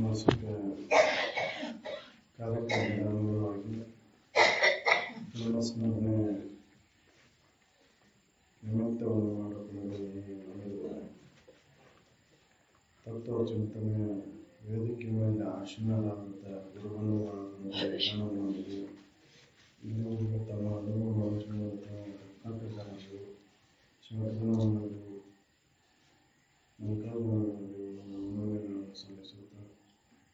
ಮಾಸಿಕ ಕಾರ್ಯಕ್ರಮದ ಅಂಗವಾಗಿ ಸ್ಮರಣೆ ನಿಮಿತ್ತವನ್ನು ಮಾಡಿಕೊಳ್ಳಲು ತತ್ವ ಚಿಂತನೆಯ ವೇದಿಕೆ ಮೇಲೆ ಆಶೀನರಾದಂಥ ಗುರುಗಳು ಇನ್ನೂ ತಮ್ಮ ಅನುಭವ ಕರ್ನಾಟಕರು ಸಂಘಟನೆಗಳು ವಂದನೆಗಳನ್ನು ಸಲ್ಲಿಸುತ್ತಾ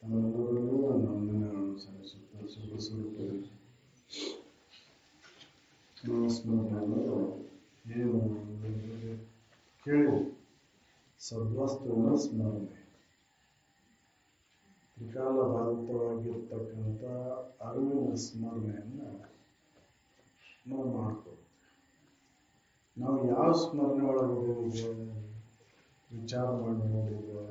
ತಮ್ಮೆಲ್ಲರಲ್ಲೂ ನನ್ನ ವಂದನೆಗಳನ್ನು ಸಲ್ಲಿಸುತ್ತಾ ಶುಭ ಸ್ವರೂಪದಲ್ಲಿ ಸ್ಮರಣೆಯನ್ನು ಏನು ಕೇಳಿ ಸದ್ವಸ್ತುವಿನ ಸ್ಮರಣೆ ತ್ರಿಕಾಲ ಬಾಧಿತವಾಗಿರ್ತಕ್ಕಂಥ ಅರಿವಿನ ಸ್ಮರಣೆಯನ್ನು ನಾವು ಮಾಡ್ತೀವಿ. ನಾವು ಯಾವ ಸ್ಮರಣೆ ಒಳಗಿದೆ ವಿಚಾರ ಮಾಡಿ ನೋಡಿದ್ರೆ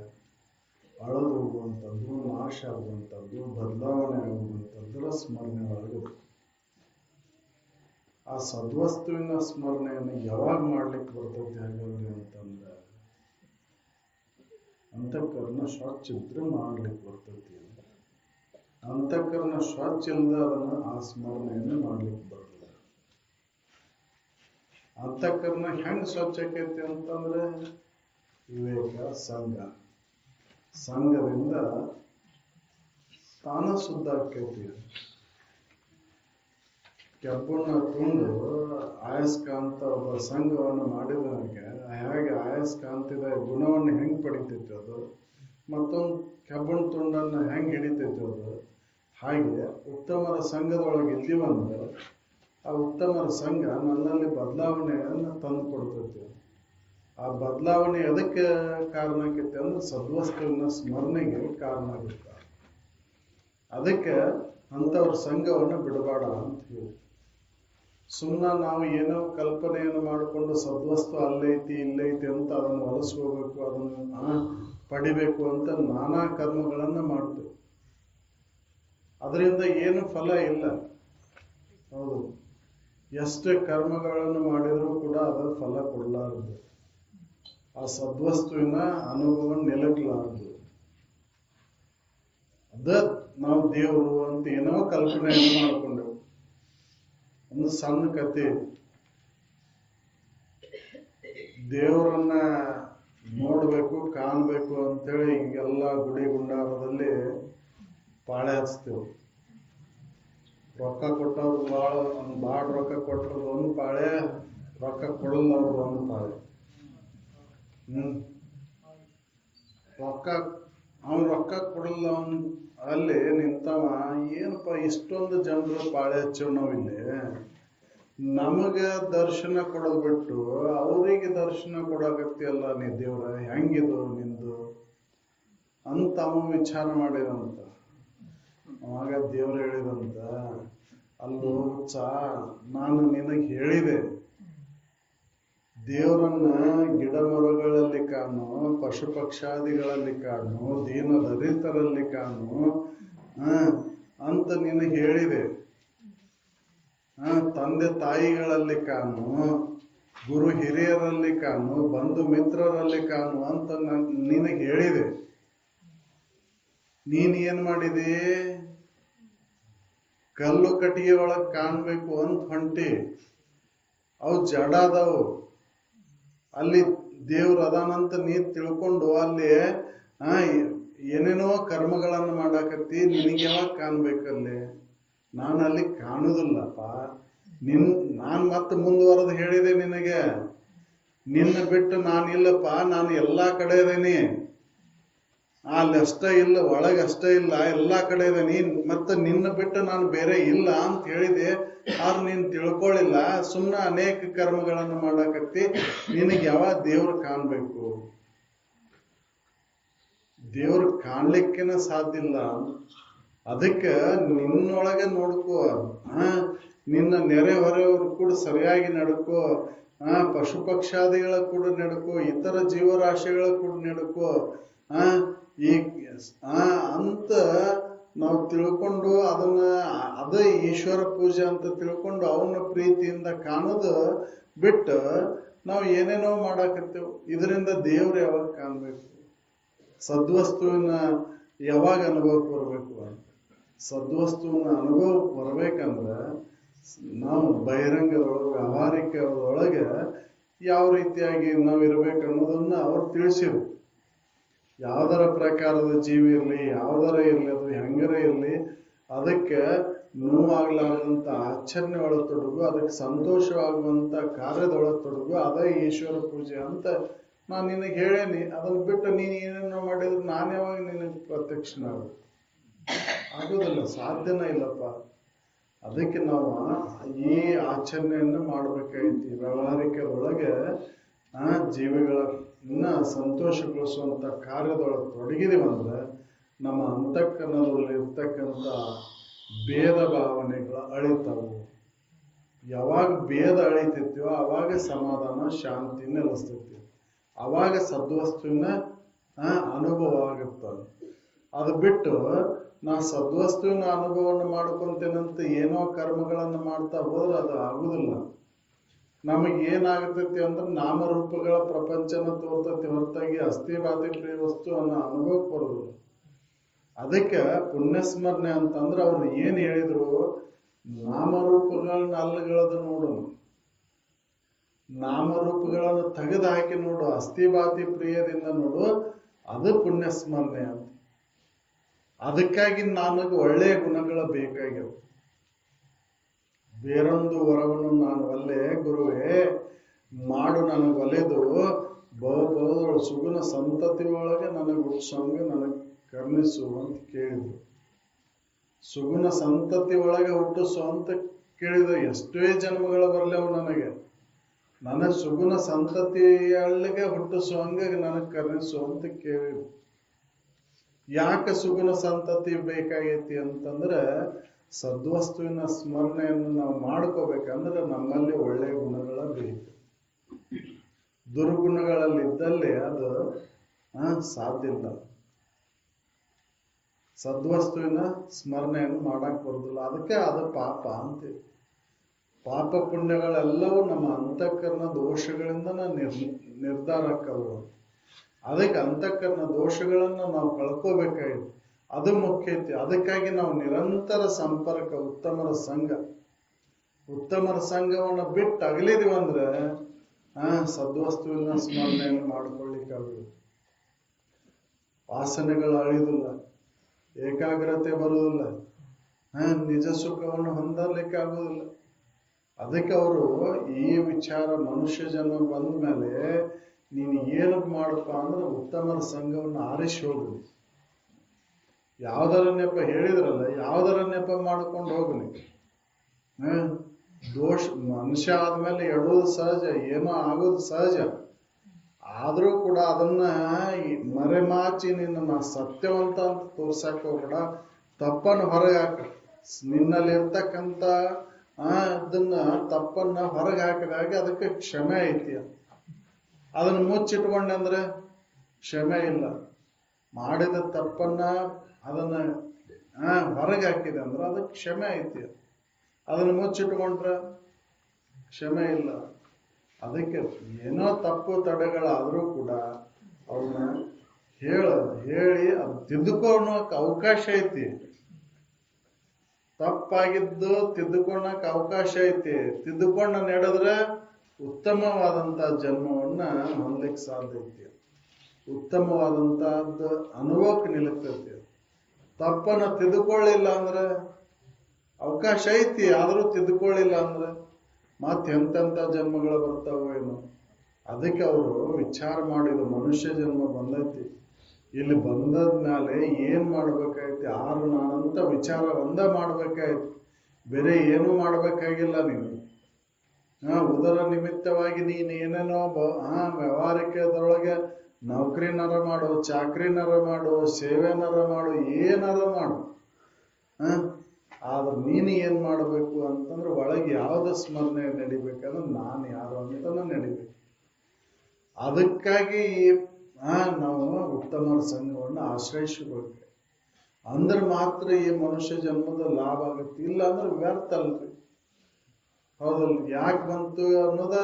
ಅಳದು ಹೋಗುವಂಥದ್ದು, ನಾಶ ಆಗುವಂಥದ್ದು, ಬದಲಾವಣೆ ಆಗುವಂಥದ್ದರ ಸ್ಮರಣೆ ಒಳಗೆ ಆ ಸದ್ವಸ್ತುವಿನ ಸ್ಮರಣೆಯನ್ನು ಯಾವಾಗ ಮಾಡ್ಲಿಕ್ಕೆ ಬರ್ತೈತೆ ಹಾಗಾದ್ರೆ ಅಂತಂದ್ರೆ ಅಂತಃಕರಣ ಸ್ವಚ್ಛ ಇದ್ರೆ ಮಾಡ್ಲಿಕ್ಕೆ ಬರ್ತೈತಿ. ಅಂತಃಕರಣ ಸ್ವಚ್ಛ ಇಲ್ಲದ ಅದನ್ನ ಆ ಸ್ಮರಣೆಯನ್ನು ಮಾಡ್ಲಿಕ್ಕೆ ಬರಲ್ಲ. ಅಂತಃಕರಣ ಹೆಂಗ್ ಸ್ವಚ್ಛ ಆಕೈತಿ ಅಂತಂದ್ರೆ ವಿವೇಕ, ಸಂಘದಿಂದ ತಾನ ಶುದ್ಧ ಆಕೈತಿ. ಕೆಬ್ಬನ್ನ ತುಂಡು ಆಯಸ್ಕಾಂತ ಒಬ್ಬ ಸಂಘವನ್ನು ಮಾಡಿದವನಿಗೆ ಹೇಗೆ ಆಯಸ್ಕಾಂತದ ಗುಣವನ್ನು ಹೆಂಗ್ ಪಡಿತೈತಿ ಅದು, ಮತ್ತೊಂದು ಕೆಬ್ಬಣ ತುಂಡನ್ನು ಹೆಂಗ್ ಹಿಡಿತೈತಿ ಅದು, ಹಾಗೆ ಉತ್ತಮರ ಸಂಘದೊಳಗೆ ಇದ್ದೀವಂದ್ರೆ ಆ ಉತ್ತಮರ ಸಂಘ ನನ್ನಲ್ಲಿ ಬದಲಾವಣೆಯನ್ನು ತಂದು ಕೊಡ್ತೈತಿ. ಆ ಬದಲಾವಣೆ ಎದಕ್ಕೆ ಕಾರಣ ಆಕೈತಿ ಅಂದ್ರೆ ಸದ್ವಸ್ತುವಿನ ಸ್ಮರಣೆಗೆ ಕಾರಣ ಆಗುತ್ತೆ. ಅದಕ್ಕೆ ಅಂಥವ್ರ ಸಂಘವನ್ನು ಬಿಡಬೇಡ ಅಂತ ಹೇಳಿ ಸುಮ್ಮನೆ ನಾವು ಏನೋ ಕಲ್ಪನೆಯನ್ನು ಮಾಡಿಕೊಂಡು ಸದ್ವಸ್ತು ಅಲ್ಲೈತಿ ಇಲ್ಲೈತಿ ಅಂತ ಅದನ್ನು ಹೊಲಸ್ಕೋಬೇಕು, ಅದನ್ನು ಪಡಿಬೇಕು ಅಂತ ನಾನಾ ಕರ್ಮಗಳನ್ನು ಮಾಡ್ತೇವೆ. ಅದರಿಂದ ಏನು ಫಲ ಇಲ್ಲ. ಹೌದು, ಎಷ್ಟೇ ಕರ್ಮಗಳನ್ನು ಮಾಡಿದರೂ ಕೂಡ ಅದರ ಫಲ ಕೊಡಲಾರದು. ಆ ಸದ್ವಸ್ತುವಿನ ಅನುಭವ ನಿಲಕಲಾರದು. ಅದ ನಾವು ದೇವರು ಅಂತ ಏನೋ ಕಲ್ಪನೆಯನ್ನು ಮಾಡಿಕೊಂಡೆವು. ಒಂದು ಸಣ್ಣ ಕತೆ, ದೇವರನ್ನ ನೋಡ್ಬೇಕು ಕಾಣ್ಬೇಕು ಅಂತೇಳಿ ಈಗೆಲ್ಲ ಗುಡಿ ಗುಂಡಾರದಲ್ಲಿ ಪಾಳೆ ಹಚ್ತೇವೆ. ರೊಕ್ಕ ಕೊಟ್ಟವ್ರು ಭಾಳ ರೊಕ್ಕ ಕೊಟ್ಟರು ಒಂದು ಪಾಳೆ, ರೊಕ್ಕ ಕೊಡಲ್ಲವ್ರು ಒಂದು ಪಾಳೆ. ರೊಕ್ಕ ಕೊಡಲ್ಲ ಅವನು ಅಲ್ಲಿ ನಿಂತವ, ಏನಪ್ಪ ಇಷ್ಟೊಂದು ಜನರು ಪಾಳೆ ಹಚ್ಚೇವ್ ನಾವಿಲ್ಲಿ, ನಮಗೆ ದರ್ಶನ ಕೊಡೋದು ಬಿಟ್ಟು ಅವರಿಗೆ ದರ್ಶನ ಕೊಡಕತ್ತಿಯಲ್ಲ ನೀ ದೇವ್ರ, ಹೆಂಗಿದು ನಿಂದು ಅಂತ ಅವ ವಿಚಾರ ಮಾಡಿದಂತ. ಅವಾಗ ದೇವ್ರು ಹೇಳಿದಂತ, ಅಲ್ಲೋ ಹುಚ್ಚ, ನಾನು ನಿನಗೆ ಹೇಳಿದೆ ದೇವರನ್ನ ಗಿಡ ಮರಗಳಲ್ಲಿ ಕಾಣು, ಪಶು ಪಕ್ಷಾದಿಗಳಲ್ಲಿ ಕಾಣು, ದೀನ ದರಿತರಲ್ಲಿ ಕಾಣು ಅಂತ ನಿನಗೆ ಹೇಳಿದೆ. ತಂದೆ ತಾಯಿಗಳಲ್ಲಿ ಕಾಣು, ಗುರು ಹಿರಿಯರಲ್ಲಿ ಕಾಣು, ಬಂಧು ಮಿತ್ರರಲ್ಲಿ ಕಾಣು ಅಂತ ನಿನಗೆ ಹೇಳಿದೆ. ನೀನ್ ಏನ್ ಮಾಡಿದಿ? ಕಲ್ಲು ಕಟ್ಟಿಗೆ ಒಳಗೆ ಕಾಣ್ಬೇಕು ಅಂತ ಹೊಂಟಿ. ಅವು ಜಡಾದವು. ಅಲ್ಲಿ ದೇವ್ರ ಅದಾನಂತ ನೀ ತಿಳ್ಕೊಂಡು ಅಲ್ಲಿ ಏನೇನೋ ಕರ್ಮಗಳನ್ನು ಮಾಡಾಕತ್ತಿ. ನಿನಗೆ ಯಾವಾಗ ಕಾಣ್ಬೇಕಲ್ಲಿ? ನಾನು ಅಲ್ಲಿ ಕಾಣುದಿಲ್ಲಪ್ಪ. ನಾನು ಮತ್ತೆ ಮುಂದುವರೆದು ಹೇಳಿದೆ ನಿನಗೆ, ನಿನ್ನ ಬಿಟ್ಟು ನಾನಿಲ್ಲಪ್ಪ, ನಾನು ಎಲ್ಲಾ ಕಡೆ ಇದೇನಿ. ಅಲ್ಲಿ ಅಷ್ಟೇ ಇಲ್ಲ, ಒಳಗೆ ಅಷ್ಟೇ ಇಲ್ಲ, ಎಲ್ಲಾ ಕಡೆ ಇದೇನಿ. ಮತ್ತೆ ನಿನ್ನ ಬಿಟ್ಟು ನಾನು ಬೇರೆ ಇಲ್ಲ ಅಂತ ಹೇಳಿದೆ. ಆದ್ರೆ ನೀನು ತಿಳ್ಕೊಳ್ಳಿಲ್ಲ, ಸುಮ್ಮನೆ ಅನೇಕ ಕರ್ಮಗಳನ್ನು ಮಾಡಾಕತ್ತಿ. ನಿನಗೆ ಯಾವಾಗ ದೇವ್ರು ಕಾಣ್ಬೇಕು? ದೇವ್ರು ಕಾಣ್ಲಿಕ್ಕೇನ ಸಾಧ್ಯ ಇಲ್ಲ. ಅದಕ್ಕೆ ನಿನ್ನೊಳಗೆ ನೋಡ್ಕೋ, ನಿನ್ನ ನೆರೆ ಹೊರೆಯವರು ಕೂಡ ಸರಿಯಾಗಿ ನಡ್ಕೋ, ಪಶು ಪಕ್ಷಾದಿಗಳ ಕೂಡ ನಡ್ಕೋ, ಇತರ ಜೀವರಾಶಿಗಳ ಕೂಡ ನಡ್ಕೋ ಅಂತ ನಾವು ತಿಳ್ಕೊಂಡು ಅದೇ ಈಶ್ವರ ಪೂಜೆ ಅಂತ ತಿಳ್ಕೊಂಡು ಅವನ ಪ್ರೀತಿಯಿಂದ ಕಾಣೋದು ಬಿಟ್ಟು ನಾವು ಏನೇನೋ ಮಾಡಾಕತ್ತೇವೆ. ಇದರಿಂದ ದೇವ್ರು ಯಾವಾಗ ಕಾಣ್ಬೇಕು? ಸದ್ವಸ್ತುವಿನ ಯಾವಾಗ ಅನುಭವಕ್ಕೆ ಬರಬೇಕು? ಸದ್ವಸ್ತುವಿನ ಅನುಭವಕ್ಕೆ ಬರ್ಬೇಕಂದ್ರೆ ನಾವು ಬಹಿರಂಗದೊಳಗೆ ವ್ಯಾವಹಾರಿಕದೊಳಗೆ ಯಾವ ರೀತಿಯಾಗಿ ನಾವು ಇರ್ಬೇಕು ಅನ್ನೋದನ್ನ ಅವ್ರು ತಿಳಿಸಿರು. ಯಾವ್ದರ ಪ್ರಕಾರದ ಜೀವಿ ಇರಲಿ, ಯಾವ್ದರ ಇರಲಿ, ಅದು ಹೆಂಗರ ಇರಲಿ, ಅದಕ್ಕೆ ನೋವಾಗ್ಲಾರ್ದಂತ ಆಚರಣೆ ಒಳಗೆ ತೊಡಗು, ಅದಕ್ಕೆ ಸಂತೋಷವಾಗುವಂತ ಕಾರ್ಯದೊಳಗೆ ತೊಡಗು, ಅದೇ ಈಶ್ವರ ಪೂಜೆ ಅಂತ ನಾನು ನಿನಗೆ ಹೇಳೇನಿ. ಅದನ್ನ ಬಿಟ್ಟು ನೀನು ಏನೇನೋ ಮಾಡಿದ್ರೆ ನಾನು ಯಾವಾಗ ನಿನಗೆ ಪ್ರತ್ಯಕ್ಷನಾಗ ಆಗೋದಿಲ್ಲ, ಸಾಧ್ಯನೇ ಇಲ್ಲಪ್ಪ. ಅದಕ್ಕೆ ನಾವು ಈ ಆಚರಣೆಯನ್ನು ಮಾಡ್ಬೇಕಾಯ್ತಿ. ವ್ಯಾವಹಾರಿಕದೊಳಗೆ ಜೀವಿಗಳನ್ನ ಸಂತೋಷಗೊಳಿಸುವಂತ ಕಾರ್ಯದೊಳಗೆ ತೊಡಗಿದೀವಂದ್ರೆ ನಮ್ಮ ಅಂತಃಕರಣದಲ್ಲಿ ಇರ್ತಕ್ಕಂಥ ಭೇದ ಭಾವನೆಗಳು ಅಳಿತಾವು. ಯಾವಾಗ ಭೇದ ಅಳಿತೈತಿವೋ ಅವಾಗ ಸಮಾಧಾನ ಶಾಂತಿ ನೆಲೆಸ್ತೈತಿ, ಅವಾಗ ಸದ್ವಸ್ತುವಿನ ಅನುಭವ ಆಗುತ್ತದೆ. ಅದು ಬಿಟ್ಟು ನಾ ಸದ್ವಸ್ತುವಿನ ಅನುಭವವನ್ನು ಮಾಡ್ಕೊಂತೇನಂತ ಏನೋ ಕರ್ಮಗಳನ್ನು ಮಾಡ್ತಾ ಹೋದ್ರೆ ಅದು ಆಗುದಿಲ್ಲ. ನಮಗೆ ಏನಾಗತೈತಿ ಅಂದ್ರೆ ನಾಮರೂಪಗಳ ಪ್ರಪಂಚನ ತೋರ್ತೈತಿ ಹೊರತಾಗಿ ಅಸ್ಥಿಭಾತಿ ವಸ್ತು ಅನ್ನೋ ಅನುಭವಕ್ಕೆ ಬರೋದಿಲ್ಲ. ಅದಕ್ಕೆ ಪುಣ್ಯಸ್ಮರಣೆ ಅಂತಂದ್ರೆ ಅವ್ರು ಏನ್ ಹೇಳಿದ್ರು, ನಾಮರೂಪಗಳನ್ನ ಅಲ್ಲಗಳದ ನೋಡು, ನಾಮರೂಪಗಳನ್ನು ತೆಗೆದು ಹಾಕಿ ನೋಡು, ಅಸ್ಥಿಭಾತಿ ಪ್ರಿಯದಿಂದ ನೋಡು, ಅದು ಪುಣ್ಯಸ್ಮರಣೆ ಅಂತ. ಅದಕ್ಕಾಗಿ ನನಗೆ ಒಳ್ಳೆಯ ಗುಣಗಳ ಬೇಕಾಗ್ಯವು. ಬೇರೊಂದು ವರವನ್ನು ನಾನು ಒಲ್ಲೆ ಗುರುವೇ ಮಾಡು ನನಗೆ ಒಲೆದು ಬಹು ಸುಗುಣ ಸಂತತಿ ಒಳಗೆ ನನಗೆ ಹುಟ್ಟಿಸಂಗ ನನಗೆ ಕರ್ಣಿಸು ಅಂತ ಕೇಳಿದ್ರು. ಸುಗುಣ ಸಂತತಿ ಒಳಗೆ ಹುಟ್ಟಿಸು ಅಂತ ಕೇಳಿದ್ರು. ಎಷ್ಟೇ ಜನ್ಮಗಳ ಬರ್ಲವು ನನಗೆ ಸುಗುಣ ಸಂತತಿಯೊಳಗೆ ಹುಟ್ಟಿಸುವಂಗ ನನಗೆ ಕರ್ಣಿಸು ಅಂತ ಕೇಳಿದ್ರು. ಯಾಕೆ ಸುಗುಣ ಸಂತತಿ ಬೇಕಾಗೈತಿ ಅಂತಂದ್ರೆ ಸದ್ವಸ್ತುವಿನ ಸ್ಮರಣೆಯನ್ನು ನಾವು ಮಾಡ್ಕೋಬೇಕಂದ್ರೆ ನಮ್ಮಲ್ಲಿ ಒಳ್ಳೆಯ ಗುಣಗಳ ಬೇಕು. ದುರ್ಗುಣಗಳಲ್ಲಿದ್ದಲ್ಲಿ ಅದು ಸಾಧ್ಯ ಇಲ್ಲ. ಸದ್ವಸ್ತುವಿನ ಸ್ಮರಣೆಯನ್ನು ಮಾಡಕ್ ಬರುದಿಲ್ಲ. ಅದಕ್ಕೆ ಅದು ಪಾಪ ಅಂತೀವಿ. ಪಾಪ ಪುಣ್ಯಗಳೆಲ್ಲವೂ ನಮ್ಮ ಅಂತಃಕರಣ ದೋಷಗಳಿಂದ ನಿರ್ಧಾರ ಆಕ್ಕವು. ಅದಕ್ಕೆ ಅಂತಃಕರಣ ದೋಷಗಳನ್ನ ನಾವು ಕಳ್ಕೋಬೇಕಾಗಿದೆ, ಅದು ಮುಖ್ಯ ಐತಿ. ಅದಕ್ಕಾಗಿ ನಾವು ನಿರಂತರ ಸಂಪರ್ಕ, ಉತ್ತಮರ ಸಂಘವನ್ನು ಬಿಟ್ಟು ಅಗಲಿದೀವಂದ್ರೆ ಸದ್ವಸ್ತುವಿನ ಸ್ಮರಣೆಯನ್ನು ಮಾಡ್ಕೊಳ್ಳಿಕ್ಕಾಗುದು. ವಾಸನೆಗಳು ಅಳಿದಿಲ್ಲ, ಏಕಾಗ್ರತೆ ಬರುವುದಿಲ್ಲ, ನಿಜ ಸುಖವನ್ನು ಹೊಂದಲಿಕ್ಕಾಗುವುದಿಲ್ಲ. ಅದಕ್ಕೆ ಅವರು ಈ ವಿಚಾರ ಮನುಷ್ಯ ಜನ್ಮ ಬಂದ ಮೇಲೆ ನೀನು ಏನು ಮಾಡಪ್ಪ ಅಂದ್ರೆ ಉತ್ತಮರ ಸಂಘವನ್ನು ಆರಿಸಿ ಹೋಗು. ಯಾವ್ದರ ನೆಪ ಹೇಳಿದ್ರಲ್ಲ, ಯಾವ್ದರ ನೆಪ ಮಾಡ್ಕೊಂಡು ಹೋಗಲಿ. ದೋಷ ಮನುಷ್ಯ ಆದ್ಮೇಲೆ ಎಡುವುದು ಸಹಜ, ಏನೋ ಆಗೋದು ಸಹಜ. ಆದ್ರೂ ಕೂಡ ಅದನ್ನ ಮರೆಮಾಚಿ ನಿನ್ನ ಸತ್ಯವಂತ ಅಂತ ತೋರ್ಸಕ್ ಹೋಗ್ಬೇಡ. ತಪ್ಪನ್ನು ಹೊರಗೆ ಹಾಕ. ನಿನ್ನಲ್ಲಿ ಇರ್ತಕ್ಕಂಥ ಅದನ್ನ ತಪ್ಪನ್ನ ಹೊರಗೆ ಹಾಕಿದಾಗ ಅದಕ್ಕೆ ಕ್ಷಮೆ ಐತಿ. ಅದನ್ನ ಮುಚ್ಚಿಟ್ಕೊಂಡಂದ್ರೆ ಕ್ಷಮೆ ಇಲ್ಲ. ಮಾಡಿದ ತಪ್ಪನ್ನ ಅದನ್ನ ಹೊರಗೆ ಹಾಕಿದೆ ಅಂದ್ರೆ ಅದಕ್ಕೆ ಕ್ಷಮೆ ಐತಿ. ಅದನ್ನ ಮುಚ್ಚಿಟ್ಕೊಂಡ್ರೆ ಕ್ಷಮೆ ಇಲ್ಲ. ಅದಕ್ಕೆ ಏನೋ ತಪ್ಪು ತಡೆಗಳಾದ್ರೂ ಕೂಡ ಅವನ್ನ ಹೇಳಿ ಅದು ತಿದ್ದುಕೊಳ್ಳೋಕೆ ಅವಕಾಶ ಐತಿ. ತಪ್ಪಾಗಿದ್ದು ತಿದ್ದುಕೊಳ್ಳೋಕೆ ಅವಕಾಶ ಐತಿ. ತಿದ್ದುಕೊಂಡ ನಡೆದ್ರೆ ಉತ್ತಮವಾದಂತ ಜನ್ಮವನ್ನ ಹೊಂದಲಿಕ್ಕೆ ಸಾಧ್ಯ ಐತಿ. ಉತ್ತಮವಾದಂತಹದ್ದು ಅನುಭವಕ್ಕೆ ನಿಲ್ಲುತ್ತೈತಿ. ತಪ್ಪನ್ನ ತಿದ್ದುಕೊಳ್ಳಿಲ್ಲ ಅಂದ್ರೆ ಅವಕಾಶ ಐತಿ, ಆದ್ರೂ ತಿದ್ದುಕೊಳ್ಳಿಲ್ಲ ಅಂದ್ರೆ ಮತ್ತೆ ಎಂತೆಂಥ ಜನ್ಮಗಳು ಬರ್ತಾವೋ ಏನೋ. ಅದಕ್ಕೆ ಅವರು ವಿಚಾರ ಮಾಡಿದ್ರು, ಮನುಷ್ಯ ಜನ್ಮ ಬಂದೈತಿ, ಇಲ್ಲಿ ಬಂದದ್ಮೇಲೆ ಏನ್ ಮಾಡ್ಬೇಕಾಯ್ತಿ, ಆರು ನಾನಂತ ವಿಚಾರ ಒಂದ ಮಾಡ್ಬೇಕಾಯ್ತು. ಬೇರೆ ಏನು ಮಾಡ್ಬೇಕಾಗಿಲ್ಲ. ನೀನು ಉದರ ನಿಮಿತ್ತವಾಗಿ ನೀನು ಏನೇನೋ ವ್ಯವಹಾರಿಕದೊಳಗೆ ನೌಕರಿನರ ಮಾಡು, ಚಾಕ್ರಿನರ ಮಾಡು, ಸೇವೆನರ ಮಾಡು, ಏನಾರ ಮಾಡು. ಆದ್ರೆ ನೀನು ಏನ್ ಮಾಡಬೇಕು ಅಂತಂದ್ರೆ ಒಳಗೆ ಯಾವ್ದು ಸ್ಮರಣೆ ನಡಿಬೇಕಂದ್ರೆ ನಾನು ಯಾರು ಅಂತನ ನಡಿಬೇಕು. ಅದಕ್ಕಾಗಿ ನಾವು ಉತ್ತಮರ ಸಂಘವನ್ನು ಆಶ್ರಯಿಸಬೇಕು. ಅಂದ್ರೆ ಮಾತ್ರ ಈ ಮನುಷ್ಯ ಜನ್ಮದ ಲಾಭ ಆಗುತ್ತೆ. ಇಲ್ಲ ಅಂದ್ರೆ ವ್ಯರ್ಥ ಅಲ್ರಿ. ಹೌದಲ್ರಿ? ಯಾಕೆ ಬಂತು ಅನ್ನೋದ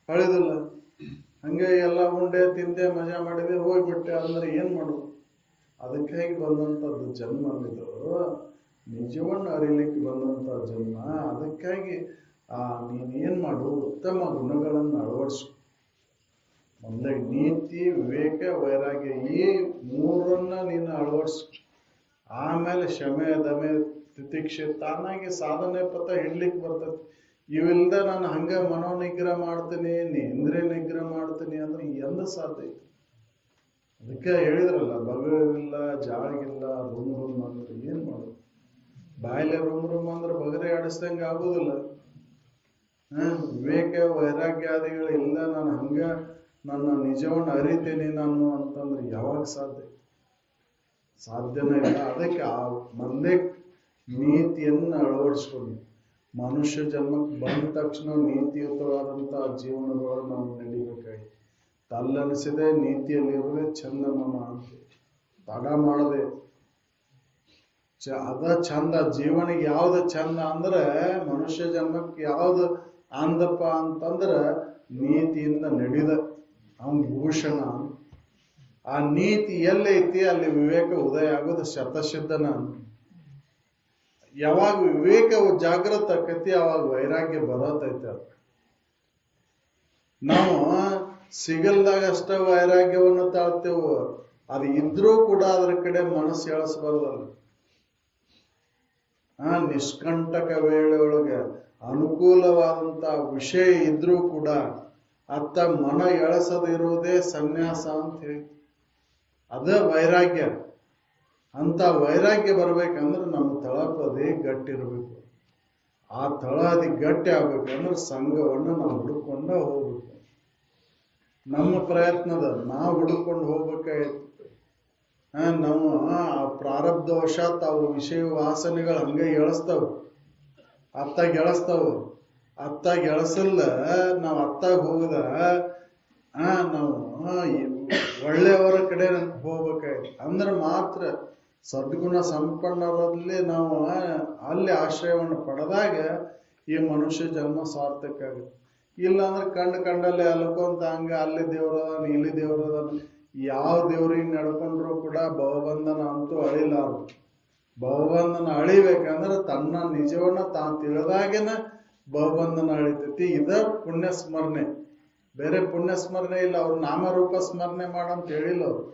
ಹೊಳೆದಿಲ್ಲ. ಹಂಗೆ ಎಲ್ಲ ಉಂಡೆ ತಿಂದೆ ಮಜಾ ಮಾಡಿದೆ ಹೋಗ್ಬಿಟ್ಟೆ ಅಂದ್ರೆ ಏನ್ ಮಾಡೋದು? ಅದಕ್ಕಾಗಿ ಬಂದಂಥದ್ದು ಜನ್ಮ ಇದು, ನಿಜವನ್ನು ಅರಿಲಿಕ್ಕೆ ಬಂದಂಥ ಜನ್ಮ. ಅದಕ್ಕಾಗಿ ನೀನ್ ಏನ್ ಮಾಡು, ಉತ್ತಮ ಗುಣಗಳನ್ನು ಅಳವಡಿಸು. ಮೊದಲೇ ನೀತಿ, ವಿವೇಕ, ವೈರಾಗ್ಯ ಈ ಮೂರನ್ನ ನೀನು ಅಳವಡಿಸು. ಆಮೇಲೆ ಶಮೆ, ದಮೆ, ತಿತಿಕ್ಷೆ ತಾನಾಗಿ ಸಾಧನೆ ಪಥ ಹಿಡ್ಲಿಕ್ಕೆ ಬರ್ತದೆ. ಇವಿಲ್ದ ನಾನು ಹಂಗ ಮನೋನಿಗ್ರಹ ಮಾಡ್ತೀನಿ, ಇಂದ್ರಿಯ ನಿಗ್ರಹ ಮಾಡ್ತೀನಿ ಅಂದ್ರೆ ಎಂದ ಸಾಧ್ಯ ಐತೆ? ಅದಕ್ಕೆ ಹೇಳಿದ್ರಲ್ಲ, ಬಗರಿಲ್ಲ, ಜಾಳಿಗಿಲ್ಲ, ರೂಮ್ ರೂಮ್ ಅಂದ್ರೆ ಏನ್ ಮಾಡೋದು? ಬಾಯಿಲೆ ರೂಮ್ ರೂಮ್ ಅಂದ್ರೆ ಬಗರೆ ಆಡಿಸ್ದಂಗೆ ಆಗೋದಿಲ್ಲ. ವಿವೇಕ ವೈರಾಗ್ಯಾದಿಗಳಿಲ್ಲ, ನಾನು ಹಂಗ ನನ್ನ ನಿಜವನ್ನು ಅರಿತೀನಿ ನಾನು ಅಂತಂದ್ರೆ ಯಾವಾಗ ಸಾಧ್ಯ? ಸಾಧ್ಯನೇ ಇಲ್ಲ. ಅದಕ್ಕೆ ಮೊದಲೇ ನೀತಿಯನ್ನು ಅಳವಡಿಸ್ಕೊಂಡು ಮನುಷ್ಯ ಜನ್ಮಕ್ಕೆ ಬಂದ ತಕ್ಷಣ ನೀತಿಯುತವಾದಂತಹ ಜೀವನಗಳು ನಾವು ನಡಿಬೇಕಾಗಿ ತಲ್ಲನಿಸಿದೆ ನೀತಿಯಲ್ಲಿರುವೆ ಚಂದ ಮಮ ಅಂತ ತಡ ಮಾಡದೆ ಅದ ಚಂದ. ಜೀವನಿಗೆ ಯಾವ್ದು ಚಂದ ಅಂದ್ರೆ ಮನುಷ್ಯ ಜನ್ಮಕ್ಕೆ ಯಾವ್ದು ಅಂದಪ್ಪ ಅಂತಂದ್ರ ನೀತಿಯಿಂದ ನಡೆದ ಅವನ್ ಭೂಷಣ. ಆ ನೀತಿ ಎಲ್ಲೈತಿ ಅಲ್ಲಿ ವಿವೇಕ ಉದಯ ಆಗೋದು ಶತಸಿದ್ಧನ. ಯಾವಾಗ ವಿವೇಕ ಜಾಗೃತ ಆಕತಿ ಅವಾಗ ವೈರಾಗ್ಯ ಬರತೈತೆ. ನಾವು ಸಿಗಲ್ದಾಗ ಅಷ್ಟ ವೈರಾಗ್ಯವನ್ನು ತಾಳ್ತೇವೆ, ಅದು ಇದ್ರೂ ಕೂಡ ಅದ್ರ ಕಡೆ ಮನಸ್ಸು ಎಳಸಬಾರ್ದಲ್ಲ. ನಿಷ್ಕಂಟಕ ವೇಳೆಯೊಳಗೆ ಅನುಕೂಲವಾದಂತ ವಿಷಯ ಇದ್ರೂ ಕೂಡ ಅತ್ತ ಮನ ಎಳಸದಿರುವುದೇ ಸನ್ಯಾಸ ಅಂತ ಹೇಳಿ, ಅದ ವೈರಾಗ್ಯ. ಅಂತ ವೈರಾಗ್ಯ ಬರ್ಬೇಕಂದ್ರೆ ನಮ್ಮ ತಳಪದಿ ಗಟ್ಟಿರ್ಬೇಕು. ಆ ತಳಹದಿ ಗಟ್ಟಿ ಆಗ್ಬೇಕಂದ್ರೆ ಸಂಘವನ್ನು ನಾವು ಹುಡುಕೊಂಡು ಹೋಗ್ಬೇಕು. ನಮ್ಮ ಪ್ರಯತ್ನದ ನಾವು ಹುಡುಕೊಂಡು ಹೋಗ್ಬೇಕಾಯ್ತು. ನಾವು ಪ್ರಾರಬ್ಧವಶಾತ್ ಅವು ವಿಷಯ ವಾಸನೆಗಳು ಹಂಗೆ ಎಳಸ್ತಾವ, ಅತ್ತಾಗ ಎಳಸ್ತಾವ. ಅತ್ತಾಗ ಎಳಸಲ್ಲ ನಾವು ಅತ್ತಾಗ ಹೋಗದ ನಾವು ಒಳ್ಳೆಯವರ ಕಡೆ ಹೋಗ್ಬೇಕಾಯ್ತು. ಅಂದ್ರೆ ಮಾತ್ರ ಸದ್ಗುಣ ಸಂಪನ್ನರಲ್ಲಿ ನಾವು ಅಲ್ಲಿ ಆಶ್ರಯವನ್ನು ಪಡೆದಾಗ ಈ ಮನುಷ್ಯ ಜನ್ಮ ಸಾರ್ಥಕ ಆಗುತ್ತೆ. ಇಲ್ಲಾಂದ್ರೆ ಕಂಡಲ್ಲೇ ಅಲ್ಕೊಂತ ಹಂಗ ಅಲ್ಲಿ ದೇವ್ರದಾನ ಇಲ್ಲಿ ದೇವ್ರದಾನ, ಯಾವ ದೇವ್ರಿಗೆ ನಡ್ಕೊಂಡ್ರು ಕೂಡ ಭವಬಂಧನ ಅಂತೂ ಅಳಿಲಾರದು. ಭವಬಂಧನ ಅಳಿಬೇಕಂದ್ರೆ ತನ್ನ ನಿಜವನ್ನ ತಾನು ತಿಳಿದಾಗೇನ ಭವಬಂಧನ ಅಳಿತೈತಿ. ಇದ ಪುಣ್ಯ ಸ್ಮರಣೆ, ಬೇರೆ ಪುಣ್ಯ ಸ್ಮರಣೆ ಇಲ್ಲ. ಅವ್ರು ನಾಮರೂಪ ಸ್ಮರಣೆ ಮಾಡಂತ ಹೇಳಿಲ್ಲ ಅವ್ರು.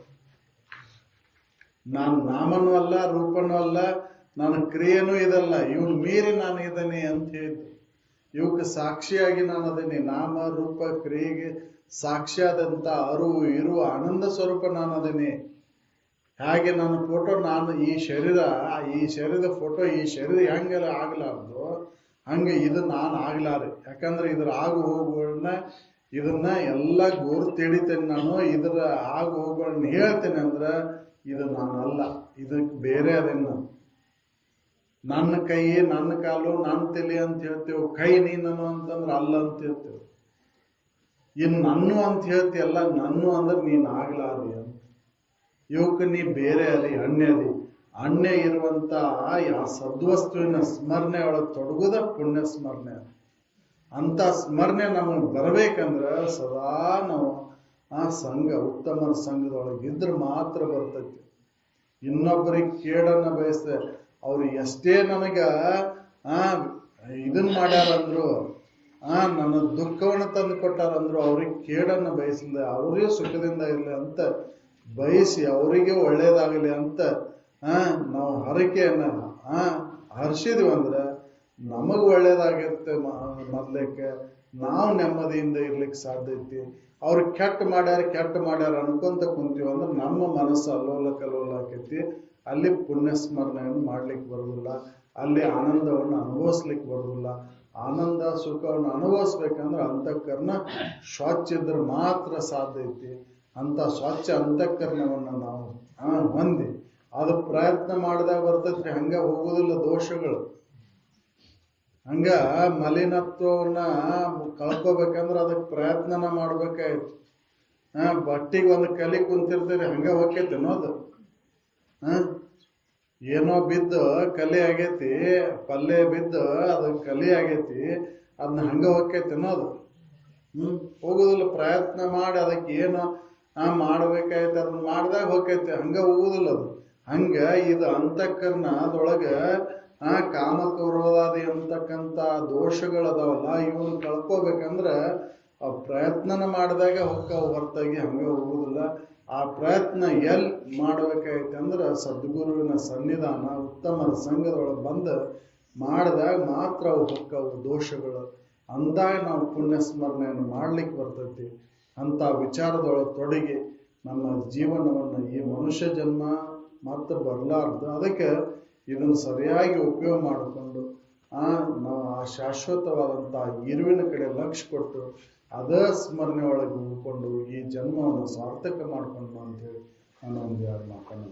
ನಾನು ನಾಮನೂ ಅಲ್ಲ, ರೂಪನೂ ಅಲ್ಲ, ನನ್ನ ಕ್ರಿಯೆನೂ ಇದಲ್ಲ, ಇವನ್ ಮೀರಿ ನಾನು ಇದ್ದೇನೆ ಅಂತ ಹೇಳಿದ್ದು. ಇವಕ್ಕೆ ಸಾಕ್ಷಿಯಾಗಿ ನಾನು ಅದೇನೆ. ನಾಮ ರೂಪ ಕ್ರಿಯೆಗೆ ಸಾಕ್ಷಿಯಾದಂತ ಅರಿವು ಇರುವ ಆನಂದ ಸ್ವರೂಪ ನಾನು ಅದೇನೆ. ಹಾಗೆ ನನ್ನ ಫೋಟೋ ನಾನು ಈ ಶರೀರದ ಫೋಟೋ ಈ ಶರೀರ ಹೆಂಗೆಲ್ಲ ಆಗ್ಲಾರ್ದು ಹಂಗೆ ಇದು ನಾನು ಆಗ್ಲಾರೆ. ಯಾಕಂದ್ರೆ ಇದ್ರ ಆಗು ಹೋಗುಗಳನ್ನ ಇದನ್ನ ಎಲ್ಲ ಗುರುತು ಹಿಡಿತೇನೆ ನಾನು. ಇದರ ಆಗು ಹೋಗುಗಳನ್ನ ಹೇಳ್ತೇನೆ ಅಂದ್ರೆ ಇದು ನಾನಲ್ಲ, ಇದಕ್ಕೆ ಬೇರೆ ಅದೇನು. ನನ್ನ ಕೈ, ನನ್ನ ಕಾಲು, ನನ್ನ ತಲೆ ಅಂತ ಹೇಳ್ತೇವೆ. ಕೈ ನೀನು ಅಂತಂದ್ರೆ ಅಲ್ಲ ಅಂತ ಹೇಳ್ತೇವೆ. ಇನ್ನು ನನ್ನು ಅಂತ ಹೇಳ್ತೀಯಲ್ಲ, ನನ್ನು ಅಂದ್ರೆ ನೀನ್ ಆಗ್ಲಾರಿ ಅಂತ. ಇವಕ್ಕೆ ನೀ ಬೇರೆ ಅದಿ, ಅನ್ಯ ಇರುವಂತ ಆ ಸದ್ವಸ್ತುವಿನ ಸ್ಮರಣೆ ಒಳಗೆ ತೊಡಗುದ ಪುಣ್ಯ ಸ್ಮರಣೆ. ಅಂತ ಸ್ಮರಣೆ ನಮಗೆ ಬರ್ಬೇಕಂದ್ರ ಸದಾ ನಾವು ಆ ಸಂಘ, ಉತ್ತಮರ ಸಂಘದೊಳಗಿದ್ರೆ ಮಾತ್ರ ಬರ್ತೈತಿ. ಇನ್ನೊಬ್ಬರಿಗೆ ಕೇಡನ್ನ ಬಯಸ್ದೆ ಅವ್ರು ಎಷ್ಟೇ ನನಗ ಇದನ್ ಮಾಡ್ಯಾರಂದ್ರು, ನನ್ನ ದುಃಖವನ್ನು ತಂದು ಕೊಟ್ಟಾರಂದ್ರು ಅವ್ರಿಗೆ ಕೇಡನ್ನ ಬಯಸಿಲ್ಲ, ಅವರೇ ಸುಖದಿಂದ ಇರಲಿ ಅಂತ ಬಯಸಿ ಅವರಿಗೆ ಒಳ್ಳೇದಾಗಲಿ ಅಂತ ನಾವು ಹರಕೆಯನ್ನ ಹರ್ಷಿದ್ವಿ ಅಂದ್ರೆ ನಮಗ್ ಒಳ್ಳೇದಾಗಿರುತ್ತೆ. ಮೊದ್ಲಕ್ಕೆ ನಾವು ನೆಮ್ಮದಿಯಿಂದ ಇರ್ಲಿಕ್ಕೆ ಸಾಧ್ಯ ಐತಿ. ಅವ್ರು ಕೆಟ್ಟ ಮಾಡ್ಯಾರ ಅನ್ಕೊಂತ ಕುಂತೀವಿ ಅಂದ್ರೆ ನಮ್ಮ ಮನಸ್ಸು ಅಲ್ಲೋಲ ಕಲ್ಲೋಲ ಆಕೈತಿ. ಅಲ್ಲಿ ಪುಣ್ಯ ಸ್ಮರಣೆಯನ್ನು ಮಾಡ್ಲಿಕ್ಕೆ ಬರೋದಿಲ್ಲ, ಅಲ್ಲಿ ಆನಂದವನ್ನು ಅನುಭವಿಸ್ಲಿಕ್ಕೆ ಬರೋದಿಲ್ಲ. ಆನಂದ ಸುಖವನ್ನು ಅನುಭವಿಸ್ಬೇಕಂದ್ರೆ ಅಂತಃಕರಣ ಸ್ವಚ್ಛ ಇದ್ರೆ ಮಾತ್ರ ಸಾಧ್ಯ ಐತಿ. ಅಂತ ಸ್ವಚ್ಛ ಅಂತಃಕರಣವನ್ನು ನಾವು ಹೊಂದಿ ಅದು ಪ್ರಯತ್ನ ಮಾಡಿದಾಗ ಬರ್ತೈತ್ರಿ. ಹಂಗ ಹೋಗುದಿಲ್ಲ ದೋಷಗಳು. ಹಂಗ ಮಲಿನತ್ವವನ್ನ ಕಳ್ಕೋಬೇಕಂದ್ರೆ ಅದಕ್ಕೆ ಪ್ರಯತ್ನನ ಮಾಡ್ಬೇಕಾಯ್ತು. ಬಟ್ಟಿಗೆ ಒಂದು ಕಲಿ ಕುಂತಿರ್ತೀರಿ, ಹಂಗ ಹೋಗ್ತೈತಿ ಅನ್ನೋದು. ಏನೋ ಬಿದ್ದು ಕಲಿ ಆಗೈತಿ, ಪಲ್ಯ ಬಿದ್ದು ಅದು ಕಲಿ ಆಗೈತಿ, ಅದನ್ನ ಹಂಗ ಹೋಗ್ತೈತಿ ಅನ್ನೋದು. ಹೋಗುದಿಲ್ಲ. ಪ್ರಯತ್ನ ಮಾಡಿ ಅದಕ್ಕೆ ಏನು ಮಾಡ್ಬೇಕಾಯ್ತು ಅದನ್ನ ಮಾಡ್ದಾಗ ಹೋಗೈತೆ, ಹಂಗ ಹೋಗುದಿಲ್ಲ ಅದು. ಹಂಗ ಇದು ಅಂತಃಕರಣ ಅದೊಳಗ ಕಾಮಕ್ರೋಧಾದಿ ಅಂತಕ್ಕಂಥ ದೋಷಗಳದಾವಲ್ಲ, ಇವನ್ ಕಳ್ಕೋಬೇಕಂದ್ರ ಆ ಪ್ರಯತ್ನನ ಮಾಡಿದಾಗ ಹೊಕ್ಕಾವು ಹೊರತಾಗಿ ಹಂಗ ಹೋಗುದಿಲ್ಲ. ಆ ಪ್ರಯತ್ನ ಎಲ್ ಮಾಡ್ಬೇಕಾಯ್ತು ಅಂದ್ರ ಸದ್ಗುರುವಿನ ಸನ್ನಿಧಾನ ಉತ್ತಮರ ಸಂಘದೊಳಗೆ ಬಂದ ಮಾಡಿದಾಗ ಮಾತ್ರ ಅವು ಹೊಕ್ಕವು ದೋಷಗಳು. ಅಂದಾಗ ನಾವು ಪುಣ್ಯ ಸ್ಮರಣೆಯನ್ನು ಮಾಡ್ಲಿಕ್ಕೆ ಬರ್ತೈತಿ. ಅಂತ ವಿಚಾರದೊಳಗೆ ತೊಡಗಿ ನಮ್ಮ ಜೀವನವನ್ನು ಈ ಮನುಷ್ಯ ಜನ್ಮ ಮತ್ತೆ ಬರಲಾರ್ದು. ಅದಕ್ಕೆ ಇದನ್ನು ಸರಿಯಾಗಿ ಉಪಯೋಗ ಮಾಡಿಕೊಂಡು ನಾವು ಆ ಶಾಶ್ವತವಾದಂಥ ಇರುವಿನ ಕಡೆ ಲಕ್ಷ್ಯ ಕೊಟ್ಟು ಅದ ಸ್ಮರಣೆ ಒಳಗೆ ಉಳ್ಕೊಂಡು ಈ ಜನ್ಮವನ್ನು ಸಾರ್ಥಕ ಮಾಡ್ಕೊಂಡು ಅಂತೇಳಿ ನಾನು ಒಂದು ಎರಡು ಮಾತನ್ನು